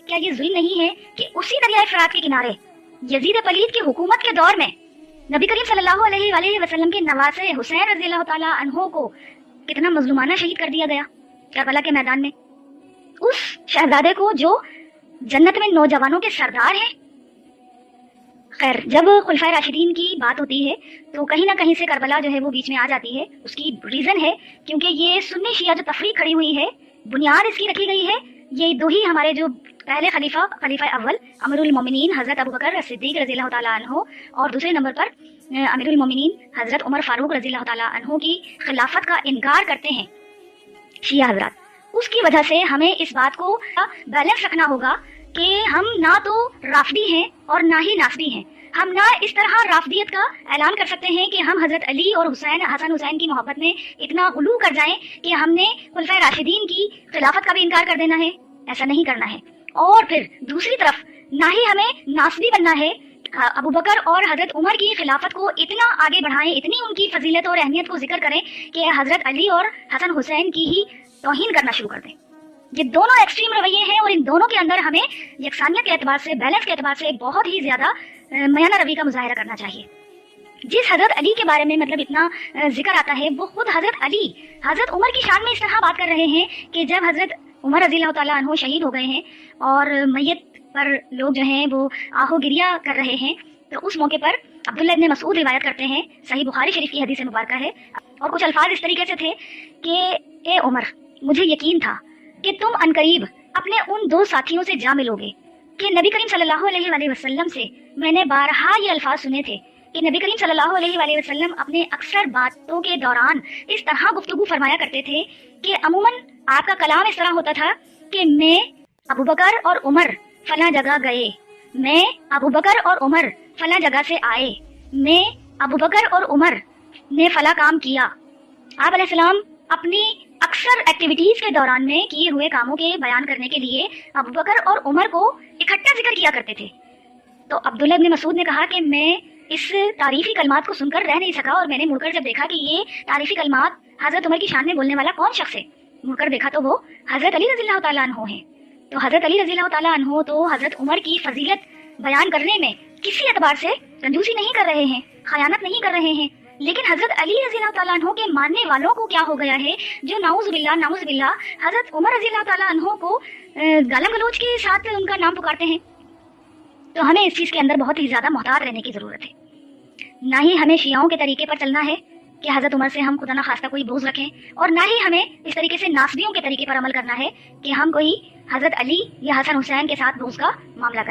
کیا یہ ظلم نہیں ہے کہ اسی دریائے فرات کے کنارے یزید پلید کی حکومت کے دور میں نبی کریم صلی اللہ علیہ وآلہ وسلم کے نواسے حسین رضی اللہ تعالیٰ عنہ کو کتنا مظلومانہ شہید کر دیا گیا کربلا کے میدان میں، اس شہزادے کو جو جنت میں نوجوانوں کے سردار ہیں۔ خیر، جب خلفائے راشدین کی بات ہوتی ہے تو کہیں نہ کہیں سے کربلا جو ہے وہ بیچ میں آ جاتی ہے۔ اس کی ریزن ہے کیونکہ یہ سنی شیعہ جو تفریق کھڑی ہوئی ہے، بنیاد اس کی رکھی گئی ہے، یہ دو ہی ہمارے جو پہلے خلیفہ اول امیر المومنین حضرت ابوبکر صدیق رضی اللہ تعالیٰ عنہ اور دوسرے نمبر پر امیر المومنین حضرت عمر فاروق رضی اللہ تعالیٰ عنہ کی خلافت کا انکار کرتے ہیں شیعہ حضرات۔ اس کی وجہ سے ہمیں اس بات کو بیلنس رکھنا ہوگا کہ ہم نہ تو رافضی ہیں اور نہ ہی ناصبی ہیں۔ ہم نہ اس طرح رافضیت کا اعلان کر سکتے ہیں کہ ہم حضرت علی اور حسن حسین کی محبت میں اتنا غلو کر جائیں کہ ہم نے خلفائے راشدین کی خلافت کا بھی انکار کر دینا ہے، ایسا نہیں کرنا ہے۔ اور پھر دوسری طرف نہ ہی ہمیں ناصبی بننا ہے، ابوبکر اور حضرت عمر کی خلافت کو اتنا آگے بڑھائیں، اتنی ان کی فضیلت اور اہمیت کو ذکر کریں کہ حضرت علی اور حسن حسین کی ہی توہین کرنا شروع کر دیں۔ یہ دونوں ایکسٹریم رویے ہیں اور ان دونوں کے اندر ہمیں یکسانیت کے اعتبار سے، بیلنس کے اعتبار سے بہت ہی زیادہ میانہ روی کا مظاہرہ کرنا چاہیے۔ جس حضرت علی کے بارے میں مطلب اتنا ذکر آتا ہے، وہ خود حضرت علی حضرت عمر کی شان میں اس طرح بات کر رہے ہیں کہ جب حضرت عمر رضی اللہ تعالیٰ عنہ شہید ہو گئے ہیں اور میت پر لوگ جو ہیں وہ آہو گریہ کر رہے ہیں، تو اس موقع پر عبداللہ ابن مسعود روایت کرتے ہیں، صحیح بخاری شریف کی حدیث مبارکہ ہے، اور کچھ الفاظ اس طریقے سے تھے کہ اے عمر، مجھے یقین تھا کہ تم عنقریب اپنے ان دو ساتھیوں سے جا ملو گے کہ نبی کریم صلی اللہ علیہ وآلہ وسلم سے میں نے بارہا یہ الفاظ سنے تھے کہ نبی کریم صلی اللہ علیہ وآلہ وسلم اپنے اکثر باتوں کے دوران اس طرح گفتگو فرمایا کرتے تھے کہ عموماً آپ کا کلام اس طرح ہوتا تھا کہ میں ابوبکر اور عمر فلاں جگہ گئے، میں ابوبکر اور عمر فلاں جگہ سے آئے، میں ابوبکر اور عمر نے فلاں کام کیا۔ آپ علیہ السلام اپنی اکثر ایکٹیویٹیز کے دوران میں کیے ہوئے کاموں کے بیان کرنے کے لیے ابوبکر اور عمر کو اکٹھا ذکر کیا کرتے تھے۔ تو عبداللہ ابن مسعود نے کہا کہ میں اس تعریفی کلمات کو سن کر رہ نہیں سکا، اور میں نے مڑ کر جب دیکھا کہ یہ تعریفی کلمات حضرت عمر کی شان میں بولنے والا کون شخص ہے، مڑ کر دیکھا تو وہ حضرت علی رضی اللہ تعالیٰ عنہ ہیں۔ تو حضرت علی رضی اللہ تعالیٰ عنہ تو حضرت عمر کی فضیلت بیان کرنے میں کسی اعتبار سے کنجوسی نہیں کر رہے ہیں، خیانت نہیں کر رہے ہیں، لیکن حضرت علی رضی اللہ تعالیٰ عنہ کے ماننے والوں کو کیا ہو گیا ہے، جو نعوذ باللہ حضرت عمر رضی اللہ تعالیٰ عنہ کو گالم گلوچ کے ساتھ ان کا نام پکارتے ہیں۔ تو ہمیں اس چیز کے اندر بہت ہی زیادہ محتاط رہنے کی ضرورت ہے۔ نہ ہی ہمیں شیعوں کے طریقے پر چلنا ہے کہ حضرت عمر سے ہم خدا نہ خواستہ کوئی بغض رکھیں، اور نہ ہی ہمیں اس طریقے سے ناصبیوں کے طریقے پر عمل کرنا ہے کہ ہم کوئی حضرت علی یا حسن حسین کے ساتھ بغض کا معاملہ کریں۔